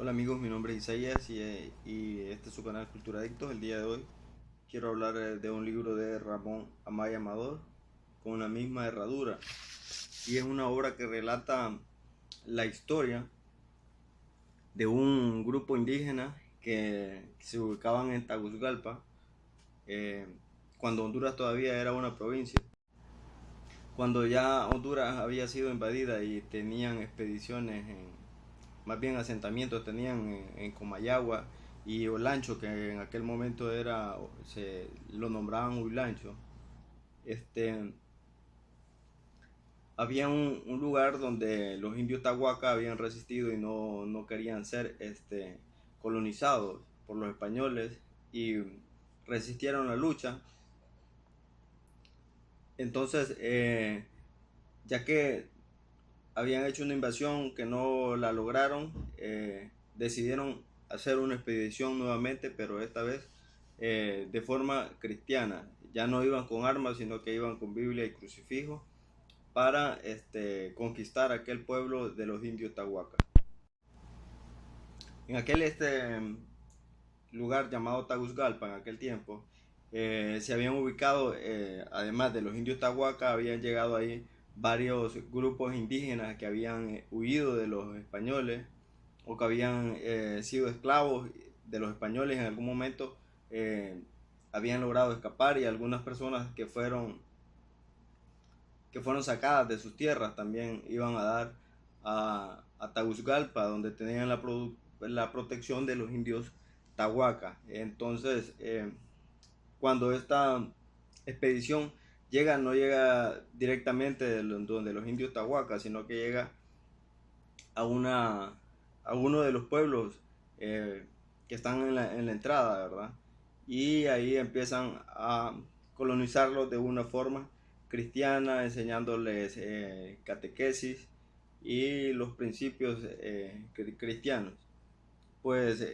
Hola amigos, mi nombre es Isaías y este es su canal Cultura Adictos. El día de hoy quiero hablar de un libro de Ramón Amaya Amador con la misma herradura, y es una obra que relata la historia de un grupo indígena que se ubicaban en Taguasgalpa, eh, cuando Honduras todavía era una provincia. Cuando ya Honduras había sido invadida y tenían expediciones, más bien asentamientos tenían en Comayagua y Olancho, que en aquel momento se lo nombraban Huilancho. Este, Había un lugar donde los indios Tahuaca habían resistido y no querían ser colonizados por los españoles, y resistieron la lucha. Entonces, ya que habían hecho una invasión que no la lograron, decidieron hacer una expedición nuevamente, pero esta vez de forma cristiana. Ya no iban con armas, sino que iban con Biblia y crucifijo para conquistar aquel pueblo de los indios Tahuacas. En aquel lugar llamado Taguasgalpa, en aquel tiempo, se habían ubicado, además de los indios Tahuacas, habían llegado ahí varios grupos indígenas que habían huido de los españoles, o que habían sido esclavos de los españoles en algún momento. Habían logrado escapar, y algunas personas que fueron sacadas de sus tierras también iban a dar a Taguasgalpa, donde tenían la protección de los indios Tahuaca. Entonces, cuando esta expedición llega, no llega directamente donde los indios Tahuaca, sino que llega a uno de los pueblos que están en la entrada, ¿verdad? Y ahí empiezan a colonizarlos de una forma cristiana, enseñándoles catequesis y los principios cristianos. Pues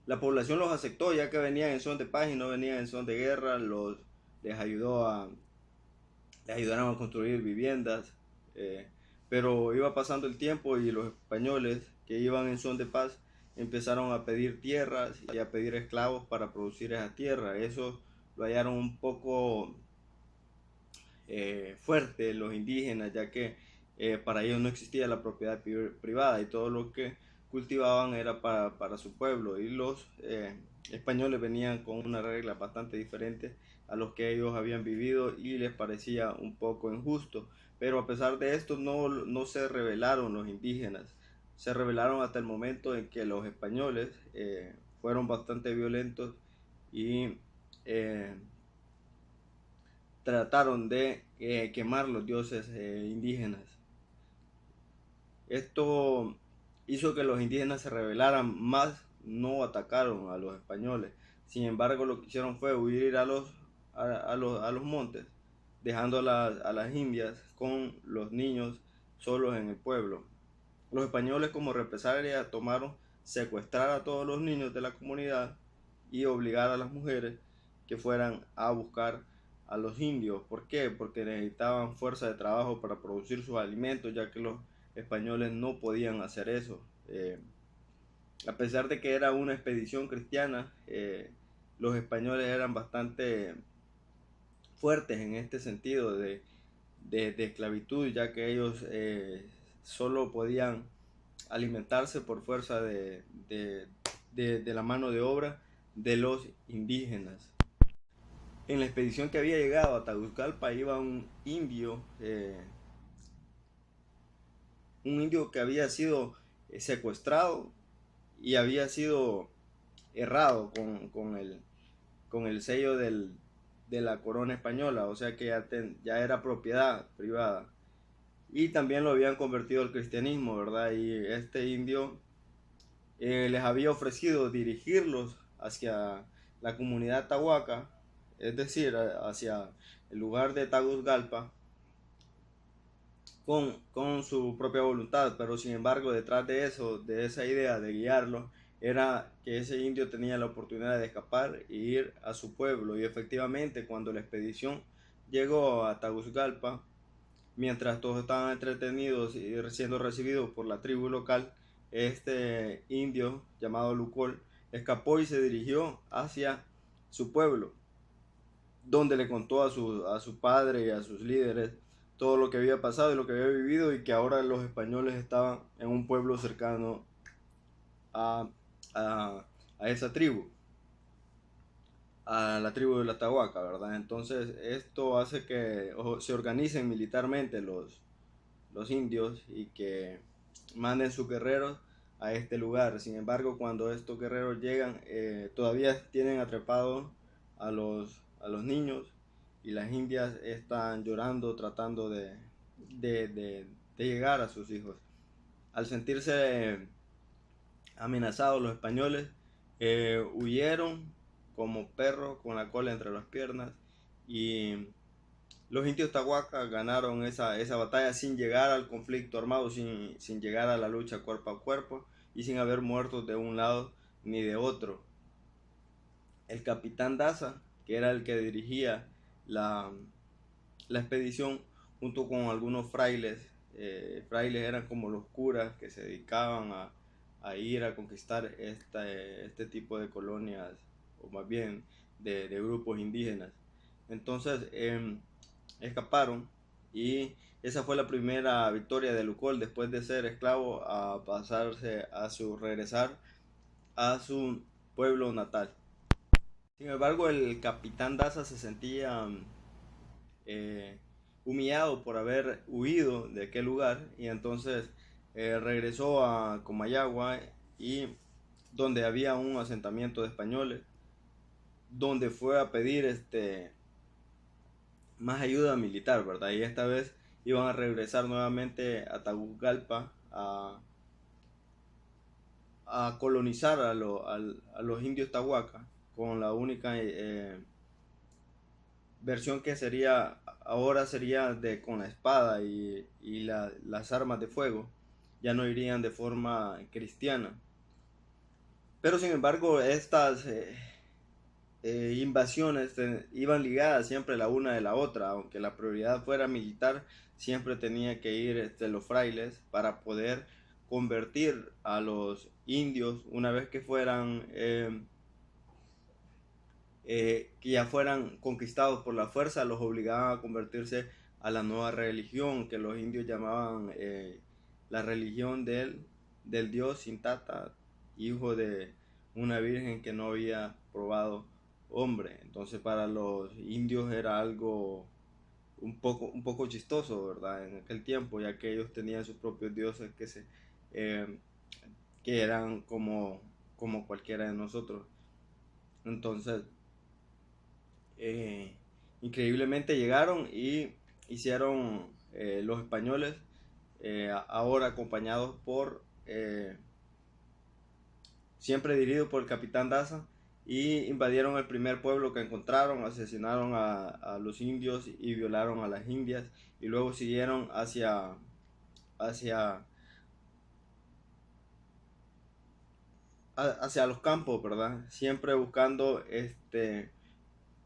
la población los aceptó, ya que venían en son de paz y no venían en son de guerra. Les ayudó les ayudaron a construir viviendas, eh, pero iba pasando el tiempo y los españoles, que iban en son de paz, empezaron a pedir tierras y a pedir esclavos para producir esa tierra. Eso lo hallaron un poco fuerte los indígenas, ya que para ellos no existía la propiedad privada, y todo lo que cultivaban era para su pueblo, y los españoles venían con una regla bastante diferente a los que ellos habían vivido, y les parecía un poco injusto. Pero a pesar de esto no se rebelaron los indígenas. Se rebelaron hasta el momento en que los españoles fueron bastante violentos y eh, trataron de quemar los dioses indígenas. Esto hizo que los indígenas se rebelaran más, no atacaron a los españoles. Sin embargo, lo que hicieron fue huir a los montes, dejando a las indias con los niños solos en el pueblo. Los españoles, como represalia, tomaron secuestrar a todos los niños de la comunidad y obligar a las mujeres que fueran a buscar a los indios. ¿Por qué? Porque necesitaban fuerza de trabajo para producir sus alimentos, ya que los españoles no podían hacer eso. A pesar de que era una expedición cristiana, los españoles eran bastante fuertes en este sentido de esclavitud, ya que ellos solo podían alimentarse por fuerza de la mano de obra de los indígenas. En la expedición que había llegado a Taguasgalpa iba un indio que había sido secuestrado y había sido errado con el sello de la corona española, o sea que ya era propiedad privada. Y también lo habían convertido al cristianismo, ¿verdad? Y este indio les había ofrecido dirigirlos hacia la comunidad Tahuaca, es decir, hacia el lugar de Taguasgalpa, con su propia voluntad. Pero sin embargo, detrás de eso, de esa idea de guiarlo, era que ese indio tenía la oportunidad de escapar e ir a su pueblo. Y efectivamente, cuando la expedición llegó a Taguasgalpa, mientras todos estaban entretenidos y siendo recibidos por la tribu local, este indio llamado Lucol escapó y se dirigió hacia su pueblo, donde le contó a su padre y a sus líderes todo lo que había pasado y lo que había vivido, y que ahora los españoles estaban en un pueblo cercano a, a esa tribu, a la tribu de la Tahuaca, ¿verdad? Entonces esto hace que se organicen militarmente los indios y que manden sus guerreros a este lugar. Sin embargo, cuando estos guerreros llegan, todavía tienen atrapados a los niños, y las indias están llorando tratando de llegar a sus hijos. Al sentirse amenazados, los españoles huyeron como perros con la cola entre las piernas, y los indios Tahuacas ganaron esa batalla sin llegar al conflicto armado, sin llegar a la lucha cuerpo a cuerpo y sin haber muertos de un lado ni de otro. El capitán Daza, que era el que dirigía la expedición, junto con algunos frailes, frailes eran como los curas que se dedicaban a ir a conquistar este tipo de colonias, o más bien de grupos indígenas. Entonces escaparon, y esa fue la primera victoria de Lucol después de ser esclavo, a pasarse a regresar a su pueblo natal. Sin embargo, el capitán Daza se sentía eh, humillado por haber huido de aquel lugar, y entonces regresó a Comayagua, y donde había un asentamiento de españoles, donde fue a pedir más ayuda militar, ¿verdad? Y esta vez iban a regresar nuevamente a Tagugalpa a colonizar a los indios Tahuacas, con la única versión que sería ahora sería con la espada y las armas de fuego. Ya no irían de forma cristiana. Pero sin embargo, estas invasiones iban ligadas siempre la una de la otra. Aunque la prioridad fuera militar, siempre tenía que ir los frailes para poder convertir a los indios, una vez que fueran que ya fueran conquistados por la fuerza, los obligaban a convertirse a la nueva religión que los indios llamaban la religión del dios Sintata, hijo de una virgen que no había probado hombre. Entonces para los indios era algo un poco chistoso, ¿verdad? En aquel tiempo, ya que ellos tenían sus propios dioses eh, que eran como cualquiera de nosotros. Entonces eh, increíblemente llegaron y hicieron los españoles, ahora acompañados siempre dirigidos por el capitán Daza, y invadieron el primer pueblo que encontraron, asesinaron a los indios y violaron a las indias, y luego siguieron hacia, hacia los campos, ¿verdad? Siempre buscando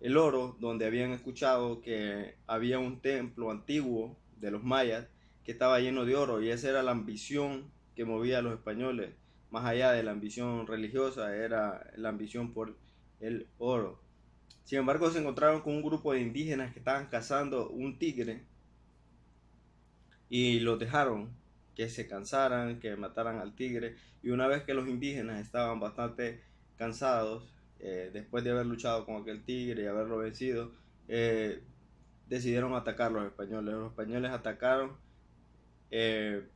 el oro, donde habían escuchado que había un templo antiguo de los mayas que estaba lleno de oro, y esa era la ambición que movía a los españoles. Más allá de la ambición religiosa, era la ambición por el oro. Sin embargo, se encontraron con un grupo de indígenas que estaban cazando un tigre, y los dejaron que se cansaran, que mataran al tigre. Y una vez que los indígenas estaban bastante cansados, después de haber luchado con aquel tigre y haberlo vencido, decidieron atacar a los españoles. Los españoles atacaron eh,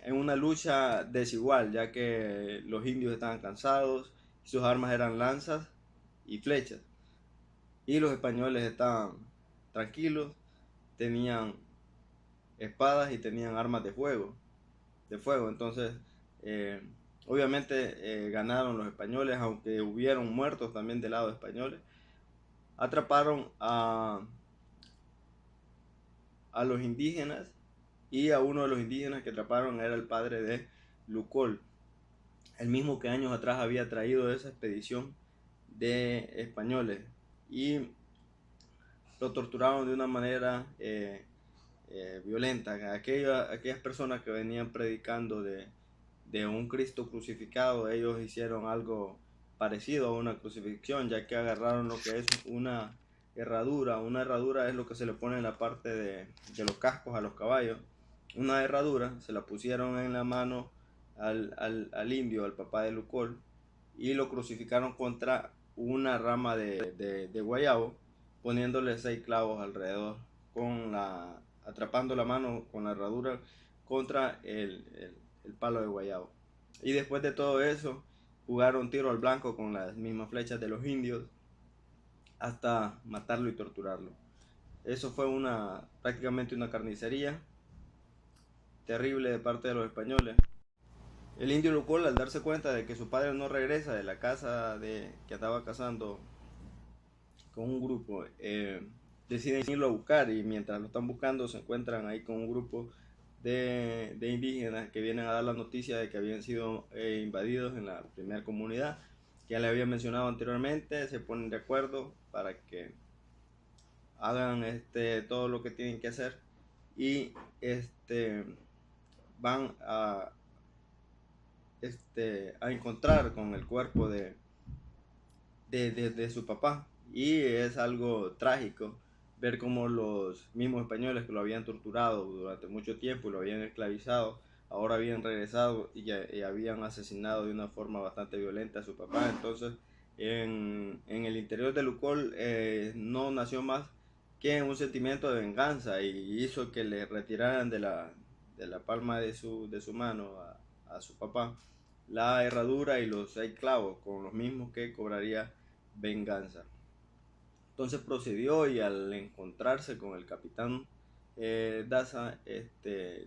en una lucha desigual, ya que los indios estaban cansados y sus armas eran lanzas y flechas, y los españoles estaban tranquilos, tenían espadas y tenían armas de fuego. Entonces eh, obviamente ganaron los españoles, aunque hubieron muertos también del lado de españoles. Atraparon a los indígenas, y a uno de los indígenas que atraparon era el padre de Lucol, el mismo que años atrás había traído esa expedición de españoles, y lo torturaron de una manera violenta. Aquellas personas que venían predicando de un Cristo crucificado, ellos hicieron algo parecido a una crucifixión, ya que agarraron lo que es una herradura. Una herradura es lo que se le pone en la parte de los cascos a los caballos. Una herradura se la pusieron en la mano al indio, al papá de Lucol, y lo crucificaron contra una rama de guayabo, poniéndole 6 clavos alrededor, atrapando la mano con la herradura contra el palo de guayabo. Y después de todo eso, jugaron tiro al blanco con las mismas flechas de los indios hasta matarlo y torturarlo. Eso fue prácticamente una carnicería terrible de parte de los españoles. El indio Lucol, al darse cuenta de que su padre no regresa de la casa que andaba cazando con un grupo, deciden irlo a buscar, y mientras lo están buscando se encuentran ahí con un grupo de indígenas que vienen a dar la noticia de que habían sido invadidos en la primera comunidad que ya le había mencionado anteriormente. Se ponen de acuerdo para que hagan todo lo que tienen que hacer, y van a encontrar con el cuerpo de su papá. Y es algo trágico ver cómo los mismos españoles que lo habían torturado durante mucho tiempo y lo habían esclavizado, ahora habían regresado y habían asesinado de una forma bastante violenta a su papá. Entonces, en el interior de Lucol no nació más que un sentimiento de venganza, y hizo que le retiraran de la palma de su mano a su papá la herradura y los 6 clavos, con los mismos que cobraría venganza. Entonces procedió, y al encontrarse con el capitán Daza,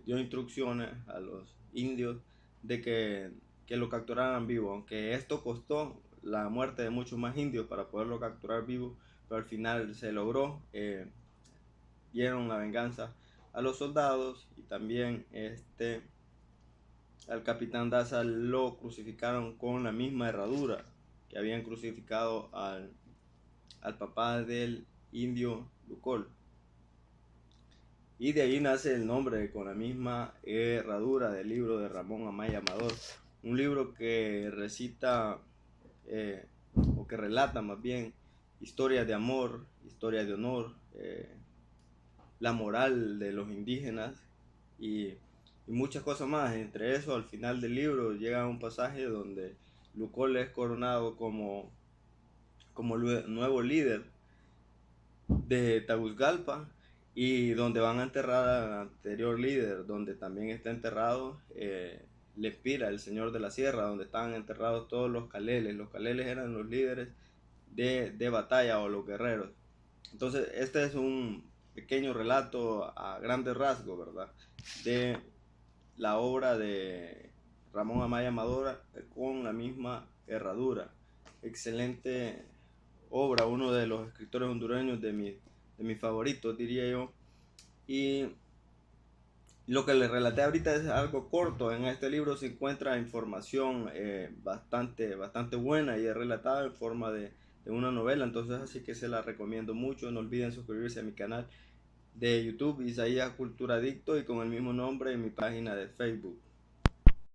dio instrucciones a los indios de que lo capturaran vivo, aunque esto costó la muerte de muchos más indios para poderlo capturar vivo, pero al final se logró. Dieron la venganza a los soldados, y también al capitán Daza lo crucificaron con la misma herradura que habían crucificado al papá del indio Lucol. Y de ahí nace el nombre, con la misma herradura, del libro de Ramón Amaya Amador. Un libro que recita, o que relata más bien, historias de amor, historias de honor, la moral de los indígenas, y muchas cosas más. Entre eso, al final del libro llega un pasaje donde Lucol es coronado como nuevo líder de Tagugalpa, y donde van a enterrar al anterior líder, donde también está enterrado Lempira, el señor de la sierra, donde estaban enterrados todos los caleles. Los caleles eran los líderes de batalla, o los guerreros. Entonces, este es un pequeño relato a grandes rasgos, ¿verdad?, de la obra de Ramón Amaya Amador con la misma herradura. Excelente obra, uno de los escritores hondureños de mis favoritos, diría yo. Y lo que les relaté ahorita es algo corto. En este libro se encuentra información bastante buena, y es relatada en forma de una novela. Entonces, así que se la recomiendo mucho. No olviden suscribirse a mi canal de YouTube, Isaías Cultura Adicto, y con el mismo nombre en mi página de Facebook.